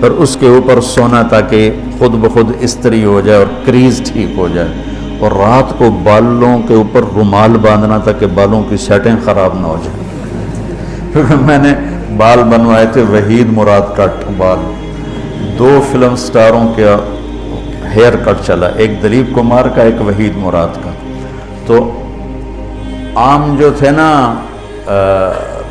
پھر اس کے اوپر سونا تاکہ خود بخود استری ہو جائے اور کریز ٹھیک ہو جائے، اور رات کو بالوں کے اوپر رومال باندھنا تاکہ بالوں کی سیٹنگ خراب نہ ہو جائے. کیونکہ میں نے بال بنوائے تھے وحید مراد کٹ بال، 2 فلم سٹاروں کا ہیئر کٹ چلا، ایک دلیپ کمار کا، ایک وحید مراد کا. تو عام جو تھے نا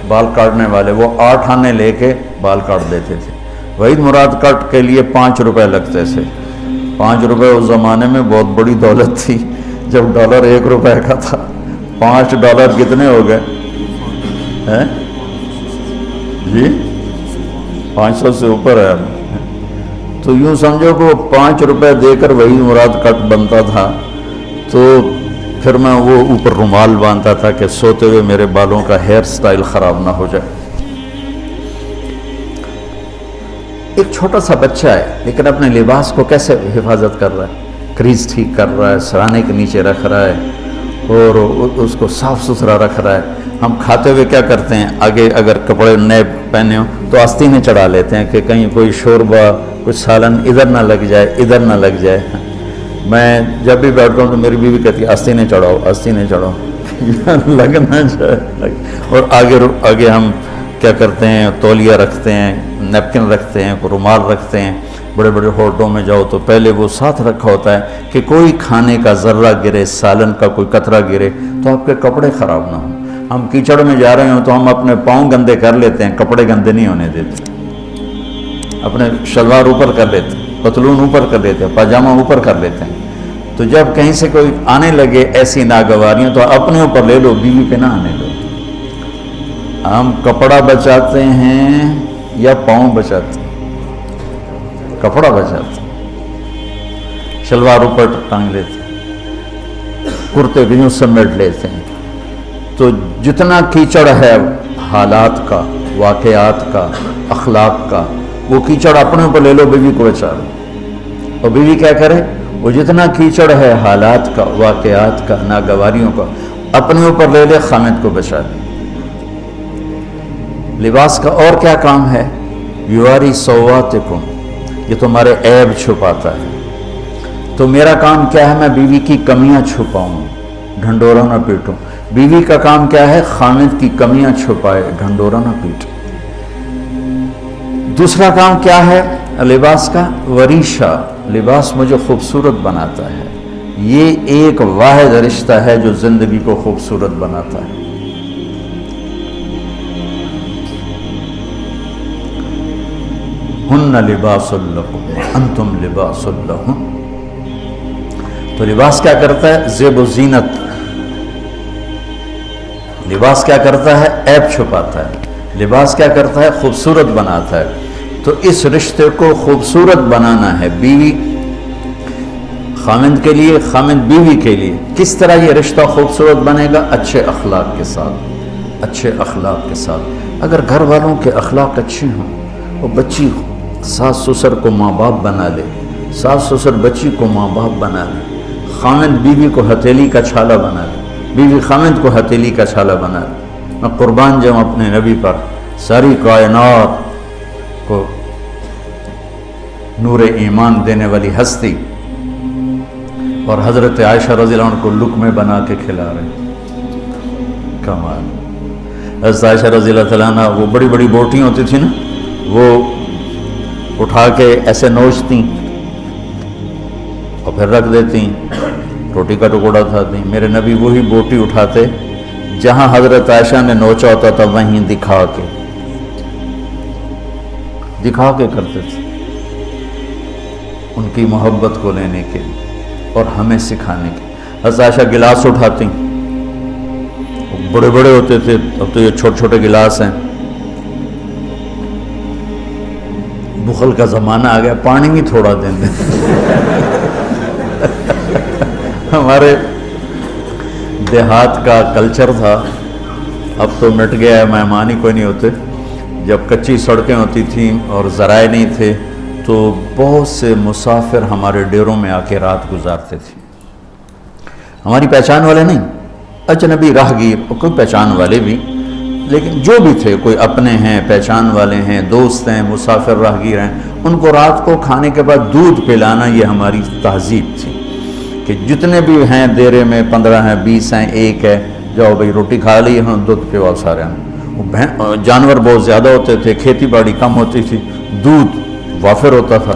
بال کاٹنے والے، وہ 8 آنے لے کے بال کاٹ دیتے تھے. وحید مراد کٹ کے لیے 5 روپے لگتے تھے. 5 روپے اس زمانے میں بہت بڑی دولت تھی، جب ڈالر 1 روپے کا تھا. $5 کتنے ہو گئے جی؟ 500 سے اوپر ہے. تو یوں سمجھو کہ 5 روپے دے کر وحید مراد کٹ بنتا تھا. تو پھر میں وہ اوپر رومال باندھتا تھا کہ سوتے ہوئے میرے بالوں کا ہیئر سٹائل خراب نہ ہو جائے. ایک چھوٹا سا بچہ ہے لیکن اپنے لباس کو کیسے حفاظت کر رہا ہے، کریز ٹھیک کر رہا ہے، سرانے کے نیچے رکھ رہا ہے اور اس کو صاف ستھرا رکھ رہا ہے. ہم کھاتے ہوئے کیا کرتے ہیں، آگے اگر کپڑے نئے پہنے ہوں تو آستینیں چڑھا لیتے ہیں کہ کہیں کوئی شوربہ کچھ سالن ادھر نہ لگ جائے، ادھر نہ لگ جائے. میں جب بھی بیٹھتا ہوں تو میری بیوی کہتی ہے آستینیں چڑھاؤ، آستینیں چڑھاؤ لگ نہ جائے. اور آگے ہم کیا کرتے ہیں، تولیہ رکھتے ہیں، نیپکن رکھتے ہیں، رومال رکھتے ہیں. بڑے بڑے ہوٹلوں میں جاؤ تو پہلے وہ ساتھ رکھا ہوتا ہے کہ کوئی کھانے کا ذرہ گرے، سالن کا کوئی قطرہ گرے تو آپ کے کپڑے خراب نہ ہوں. ہم کیچڑ میں جا رہے ہوں تو ہم اپنے پاؤں گندے کر لیتے ہیں، کپڑے گندے نہیں ہونے دیتے. اپنے شلوار اوپر کر لیتے ہیں، پتلون اوپر کر لیتے ہیں، پاجامہ اوپر کر لیتے ہیں. تو جب کہیں سے کوئی آنے لگے ایسی ناگواریاں تو اپنے اوپر لے لو، بیوی پہ نہ آنے دو. ہم کپڑا بچاتے ہیں یا پاؤں بچاتے ہیں؟ کپڑا بچاتے ہیں. شلوار اوپر ٹانگ لیتے ہیں، کرتے بھی یوں سمیٹ لیتے ہیں. تو جتنا کیچڑ ہے حالات کا، واقعات کا، اخلاق کا، وہ کیچڑ اپنے اوپر لے لو، بیوی کو بچا لو. اور بیوی کیا کرے، وہ جتنا کیچڑ ہے حالات کا، واقعات کا، ناگواریوں کا، اپنے اوپر لے لے، خامد کو بچا لے. لباس کا اور کیا کام ہے، یواری سواتکم، یہ تمہارے عیب چھپاتا ہے. تو میرا کام کیا ہے، میں بیوی کی کمیاں چھپاؤں، ڈھنڈورا نہ پیٹوں. بیوی کا کام کیا ہے، خامد کی کمیاں چھپائے، ڈھنڈورا نہ پیٹے. دوسرا کام کیا ہے لباس کا، وریشہ، لباس مجھے خوبصورت بناتا ہے. یہ ایک واحد رشتہ ہے جو زندگی کو خوبصورت بناتا ہے. ہن لباس لکم انتم لباس لہن. تو لباس کیا کرتا ہے، زیب و زینت. لباس کیا کرتا ہے، عیب چھپاتا ہے. لباس کیا کرتا ہے، خوبصورت بناتا ہے. تو اس رشتے کو خوبصورت بنانا ہے، بیوی خامند کے لیے، خامند بیوی کے لیے. کس طرح یہ رشتہ خوبصورت بنے گا، اچھے اخلاق کے ساتھ. اچھے اخلاق کے ساتھ. اگر گھر والوں کے اخلاق اچھے ہوں، اور بچی ساس سسر کو ماں باپ بنا لے، ساس سسر بچی کو ماں باپ بنا لے، خامند بیوی کو ہتھیلی کا چھالا بنا لے، بیوی خامند کو ہتھیلی کا چھالا بنا لے. میں قربان جاؤں اپنے نبی پر. ساری کائنات کو نور ایمان دینے والی ہستی، اور حضرت عائشہ رضی اللہ عنہ کو لقمے بنا کے کھلا رہے. کمال. حضرت عائشہ رضی اللہ تعالیٰ عنہ، وہ بڑی بڑی بوٹیاں ہوتی تھی نا، وہ اٹھا کے ایسے نوچتی اور پھر رکھ دیتی، روٹی کا ٹکڑا اٹھاتی. میرے نبی وہی بوٹی اٹھاتے جہاں حضرت عائشہ نے نوچا ہوتا تھا، وہیں دکھا کے کرتے تھے، ان کی محبت کو لینے کے لیے اور ہمیں سکھانے کے. حضرت عائشہ گلاس اٹھاتی، بڑے بڑے ہوتے تھے، اب تو یہ چھوٹے چھوٹے گلاس ہیں. بخل کا زمانہ آ گیا، پانی بھی تھوڑا دیں دیں. ہمارے دیہات کا کلچر تھا، اب تو مٹ گیا ہے، مہمان ہی کوئی نہیں ہوتے. جب کچی سڑکیں ہوتی تھیں اور ذرائع نہیں تھے تو بہت سے مسافر ہمارے ڈیروں میں آ کے رات گزارتے تھے. ہماری پہچان والے نہیں، اجنبی راہگیر، اور کوئی پہچان والے بھی، لیکن جو بھی تھے، کوئی اپنے ہیں، پہچان والے ہیں، دوست ہیں، مسافر راہگیر ہیں، ان کو رات کو کھانے کے بعد دودھ پلانا یہ ہماری تہذیب تھی کہ جتنے بھی ہیں دیرے میں 15 ہیں، 20 ہیں، 1 ہے، جاؤ بھائی روٹی کھا لی، ہاں دودھ پیواؤ سارے ہیں۔ جانور بہت زیادہ ہوتے تھے، کھیتی باڑی کم ہوتی تھی، دودھ وافر ہوتا تھا۔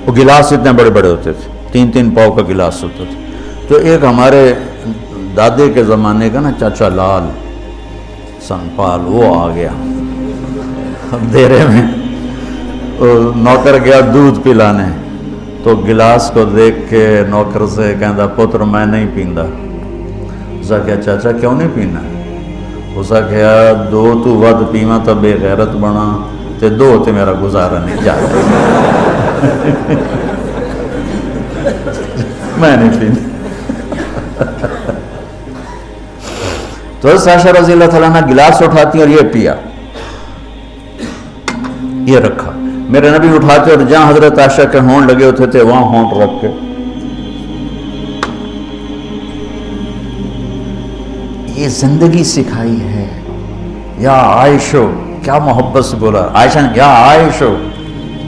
وہ گلاس اتنے بڑے بڑے ہوتے تھے، 3 پاؤ کا گلاس ہوتا تھا۔ تو ایک ہمارے دادے کے زمانے کا نا چاچا لال سنپال، وہ آ گیا دیرے میں، نوکر گیا دودھ پلانے، تو گلاس کو دیکھ کے نوکر سے کہندا پتر میں نہیں پیندا۔ اسا کہا چاچا کیوں نہیں پینا؟ اسا کہا 2 تو ود پیواں تو بے غیرت بنا، تے 2 تے میرا گزارا نہیں جاتا میں نہیں پیندا۔ تو عائشہ رضی اللہ تعالیٰ عنہ گلاس اٹھاتی اور یہ پیا، یہ رکھا۔ میرے نبی اٹھاتے اور جہاں حضرت عائشہ کے ہونٹ لگے ہوتے تھے وہاں ہونٹ رکھ کے یہ زندگی سکھائی ہے۔ یا عائشو، کیا محبت سے بولا عائشہ نے، یا عائشو،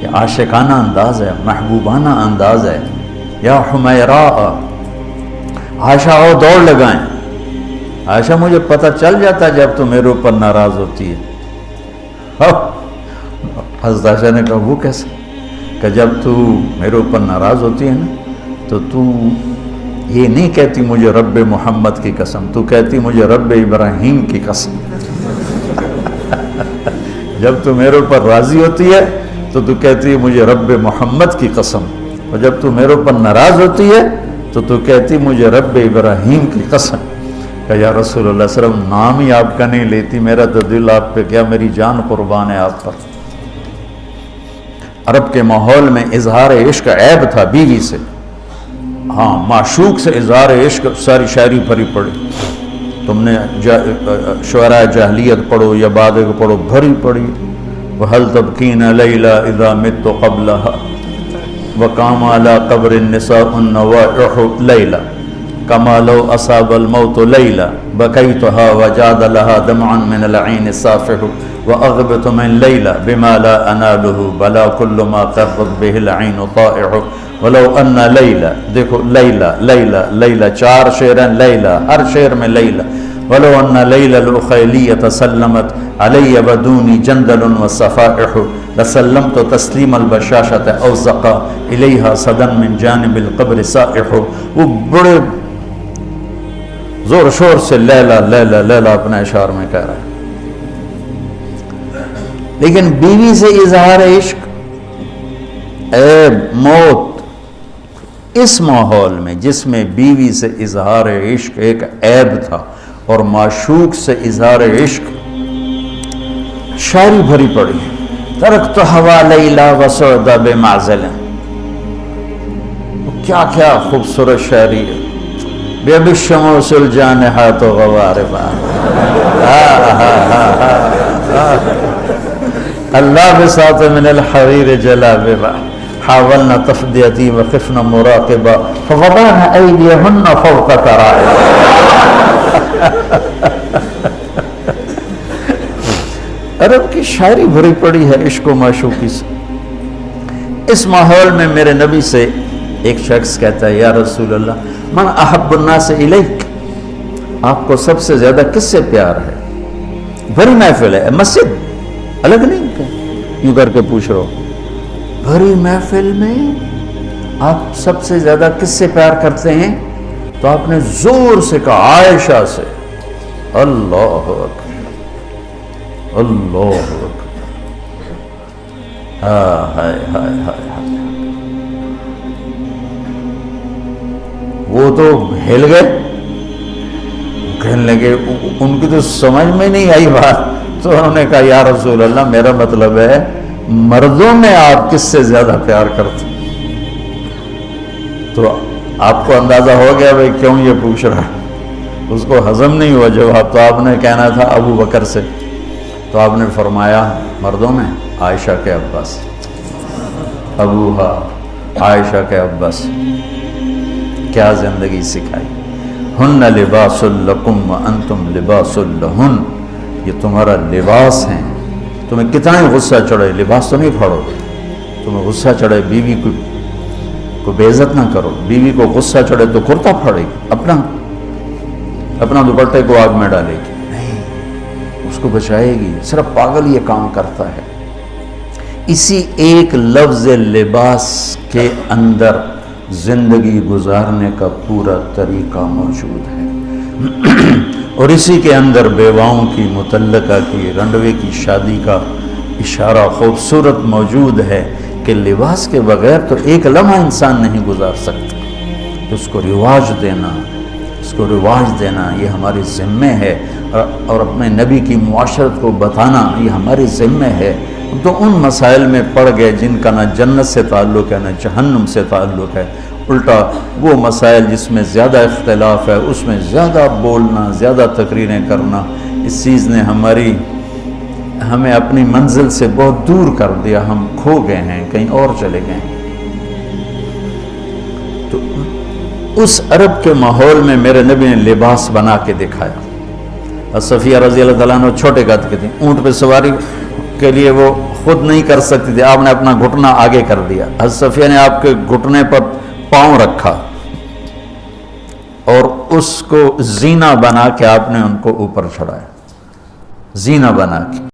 یہ عاشقانہ انداز ہے، محبوبانہ انداز ہے۔ یا حمیراء، عائشہ آؤ دوڑ لگائیں۔ عائشہ مجھے پتہ چل جاتا جب تو میرے اوپر ناراض ہوتی ہے۔ حضرت عائشہ نے کہا وہ کیسے؟ کہ جب تو میرے اوپر ناراض ہوتی ہے نا تو یہ نہیں کہتی مجھے رب محمد کی قسم، تو کہتی مجھے رب ابراہیم کی قسم۔ جب تو میرے اوپر راضی ہوتی ہے تو کہتی ہے مجھے رب محمد کی قسم، اور جب تو میرے اوپر ناراض ہوتی ہے تو کہتی مجھے رب ابراہیم کی قسم۔ کہ یا رسول اللہ صلی اللہ علیہ وسلم نام ہی آپ کا نہیں لیتی، میرا تو دل آپ پہ کیا، میری جان قربان ہے آپ پر۔ عرب کے ماحول میں اظہار عشق عیب تھا بیوی سے، ہاں معشوق سے اظہار عشق ساری شاعری بھری پڑی۔ تم نے شعراء جاہلیت پڑھو یا بعد کو پڑھو، بھری پڑی۔ وَهَلْ تَبْكِينَ لَيْلَا إِذَا مِتُّ قَبْلَهَا وَقَامَ عَلَى قَبْرِ النِّسَاءُ النَّوَائِحُ لَيْلًا كَمَا لَوْ أَصَابَ الْمَوْتُ لَيْلًا بَكَيْتُهَا وَجَادَ لَهَا دَمْعًا مِنَ الْعَيْنِ الصَّافِحُ وَأَغْبِطُ مِنْ لَيْلًا بِمَا لَا أَنَالُهُ بَلَا كُلُّ مَا قَرَّتْ بِهِ الْعَيْنُ طَائِعُ وَلَوْ أَنَّ لَيْلًا، دیکھو لیلہ لیلہ لیلہ 4 شعر ہیں، لیلہ ہر شعر میں لیلہ۔ وَلَوْ أَنَّ لَيْلَ الْأُخَيْلِيَّةَ سَلَّمَتْ عَلَيَّ بَدُونِي جَنْدَلٌ وَصَفَائِحُ لَسَلَّمْتُ تَسْلِيمَ الْبَشَاشَةِ أَوْ زَقَى إِلَيْهَا صَدًا مِنْ جَانِبِ الْقَبْرِ سَائِحُ۔ وہ بڑے زور شور سے لیلہ لیلہ لیلہ اپنے اشعار میں کہہ رہا ہے، لیکن بیوی سے اظہار عشق عیب، موت، اس ماحول میں جس میں بیوی سے اظہار عشق ایک عیب تھا اور معشوق سے اظہار عشق شاعری بھری پڑی۔ ترکت ہوا لیلا وسعد بمعزل، کیا کیا خوبصورت شاعری ہے۔ بِأَبِي الشَّمُوسِ الْجَانِحَاتُ غَوَارِبًا اللَّابِسَاتُ مِنَ الْحَرِيرِ جَلَابِبًا حَاوَلْنَا تَفْدِيَتِي وَخِفْنَا مُرَاقِبًا فَوَضَعْنَا أَيْدِيَهُنَّ فَوْقَ تَرَائِبٍ۔ عرب کی شاعری بھری پڑی ہے عشق و معشوقی سے۔ اس ماحول میں میرے نبی سے ایک شخص کہتا ہے یا رسول اللہ من احب الناس الیک، آپ کو سب سے زیادہ کس سے پیار ہے؟ بھری محفل ہے، مسجد الگ نہیں یوں کر کے پوچھ رہا ہو، بھری محفل میں آپ سب سے زیادہ کس سے پیار کرتے ہیں؟ تو آپ نے زور سے کہا عائشہ سے۔ اللہ اکبر اللہ اکبر، ہائے ہائے ہائے ہائے، وہ تو ہل گئے، کہنے لگے، ان کی تو سمجھ میں نہیں آئی بات، تو انہوں نے کہا یا رسول اللہ میرا مطلب ہے مردوں میں آپ کس سے زیادہ پیار کرتے؟ تو آپ کو اندازہ ہو گیا بھائی کیوں یہ پوچھ رہا ہے، اس کو ہضم نہیں ہوا جواب، تو آپ نے کہنا تھا ابو بکر سے، تو آپ نے فرمایا مردوں میں عائشہ کے عباس، ابوہا عائشہ کے عباس۔ کیا زندگی سکھائی، ہن لباس لکم وانتم لباس لہن، یہ تمہارا لباس ہیں. تمہیں کتنا ہی غصہ چڑھے لباس تو نہیں پھاڑو. تمہیں غصہ چڑھے بیوی کو بے عزت نہ کرو. بیوی کو غصہ چڑھے تو کرتا پھاڑے گی، اپنا دوپٹے کو آگ میں ڈالے گی، نہیں، اس کو بچائے گی. صرف پاگل یہ کام کرتا ہے. اسی ایک لفظ لباس کے اندر زندگی گزارنے کا پورا طریقہ موجود ہے، اور اسی کے اندر بیواؤں کی، مطلقہ کی، رنڈوے کی شادی کا اشارہ خوبصورت موجود ہے کہ لباس کے بغیر تو ایک لمحہ انسان نہیں گزار سکتا. اس کو رواج دینا یہ ہماری ذمہ ہے، اور اپنے نبی کی معاشرت کو بتانا یہ ہماری ذمہ ہے. تو ان مسائل میں پڑ گئے جن کا نہ جنت سے تعلق ہے نہ جہنم سے تعلق ہے. الٹا وہ مسائل جس میں زیادہ اختلاف ہے اس میں زیادہ بولنا، زیادہ تقریریں کرنا، اس چیز نے ہمیں اپنی منزل سے بہت دور کر دیا. ہم کھو گئے ہیں، کہیں اور چلے گئے ہیں. تو اس عرب کے ماحول میں میرے نبی نے لباس بنا کے دکھایا. صفیہ رضی اللہ تعالیٰ عنہ چھوٹے قد کے تھے، اونٹ پہ سواری کے لیے وہ خود نہیں کر سکتی تھی، آپ نے اپنا گھٹنا آگے کر دیا. حضرت صفیہ نے آپ کے گھٹنے پر پاؤں رکھا اور اس کو زینہ بنا کے آپ نے ان کو اوپر چڑھایا، زینہ بنا کے.